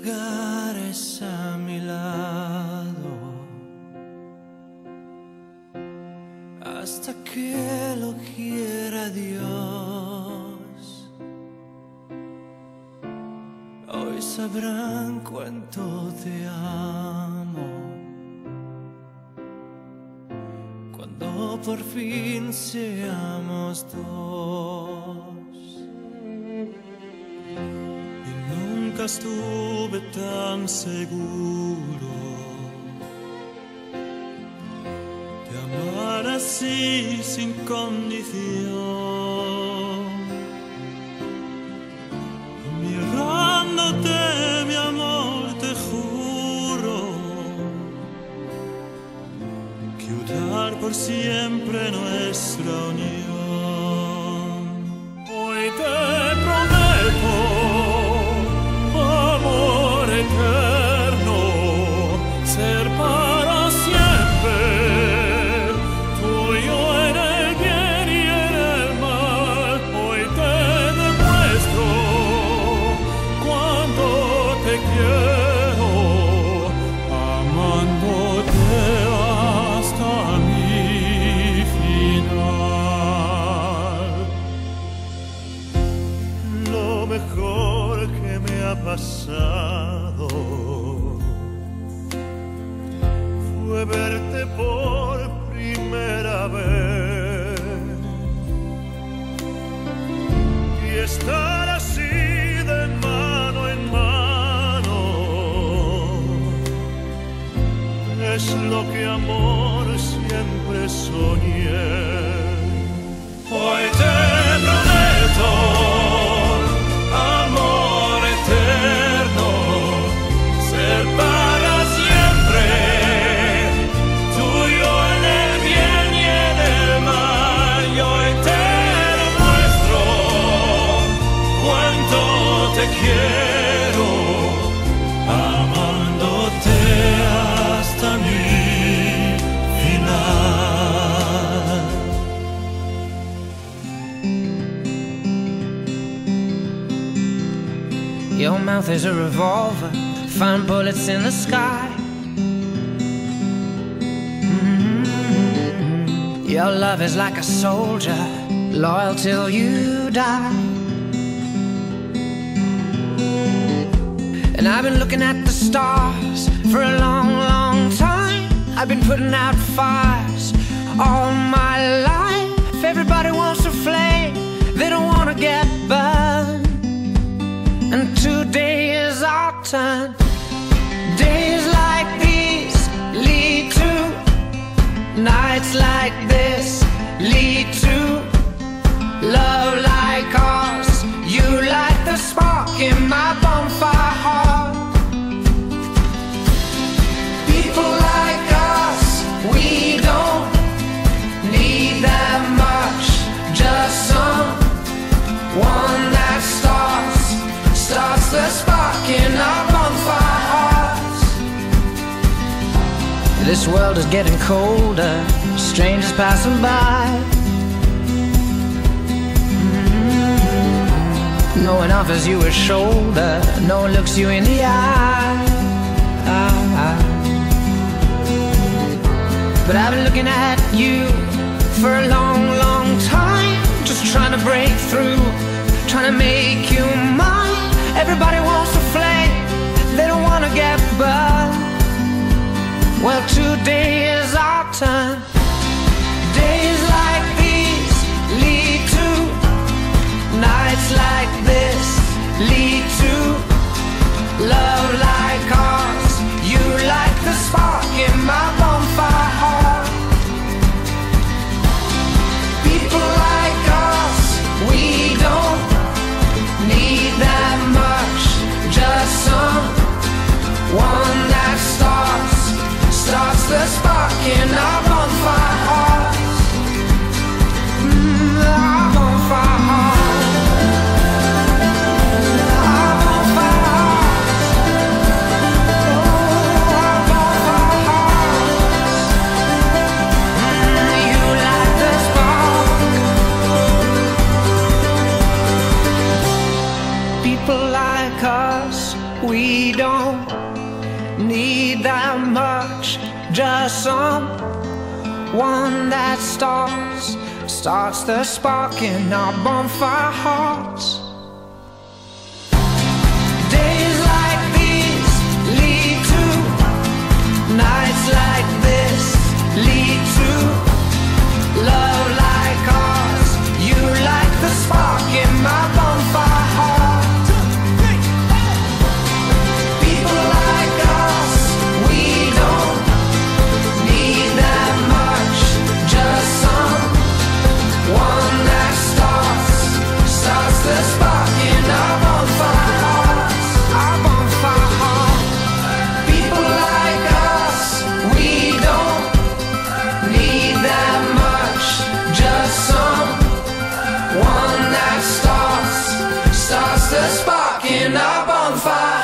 lugares a mi lado hasta que lo quiera Dios. Hoy sabrán cuánto te amo cuando por fin seamos dos. Nunca estuve tan seguro de amar así sin condición. Mirándote, mi amor, te juro que durar por siempre nuestra unión. Hoy te prometo amor eterno, ser para siempre tuyo en el bien y en el mal. Hoy te demuestro cuánto te quiero, amándote hasta mi final. Lo mejor que me ha pasado fue verte por primera vez y estar así de mano en mano. Es lo que amor siempre soñé. Hoy te prometo amor eterno, ser para siempre tuyo en el bien y en el mal. Y hoy te demuestro cuánto te quiero, amándote hasta mi final. Your mouth is a revolver, find bullets in the sky. Your love is like a soldier, loyal till you die. And I've been looking at the stars for a long, long time. I've been putting out fires all my life. Everybody wants a flame, they don't want to get burned. And today is our turn. Days like these lead to nights like this, lead to love like ours. You light the spark in my bonfire heart. People like us, we don't need that much. Just someone that starts the spark in our bonfire hearts. This world is getting colder, strangers passing by. No one offers you a shoulder, no one looks you in the eye. But I've been looking at you for a long, long time, just trying to break through, trying to make you mine. Everybody wants a flame, they don't want to get burned. Well, today is our turn. Days like these lead to nights like this, lead to love like ours. You light the spark in my bonfire heart. People like us, we don't need that much. Just someone that starts the spark in our bonfire hearts. Our bonfire hearts. We don't need that much, just someone that starts the spark in our bonfire hearts. Days like these lead to nights like this, lead to love like ours. You like the spark in my bonfire heart. People like us, we don't need that much, just someone that starts the spark in our bonfire hearts, our bonfire heart. People like us, we don't need that much, just someone that starts the spark in our bonfire.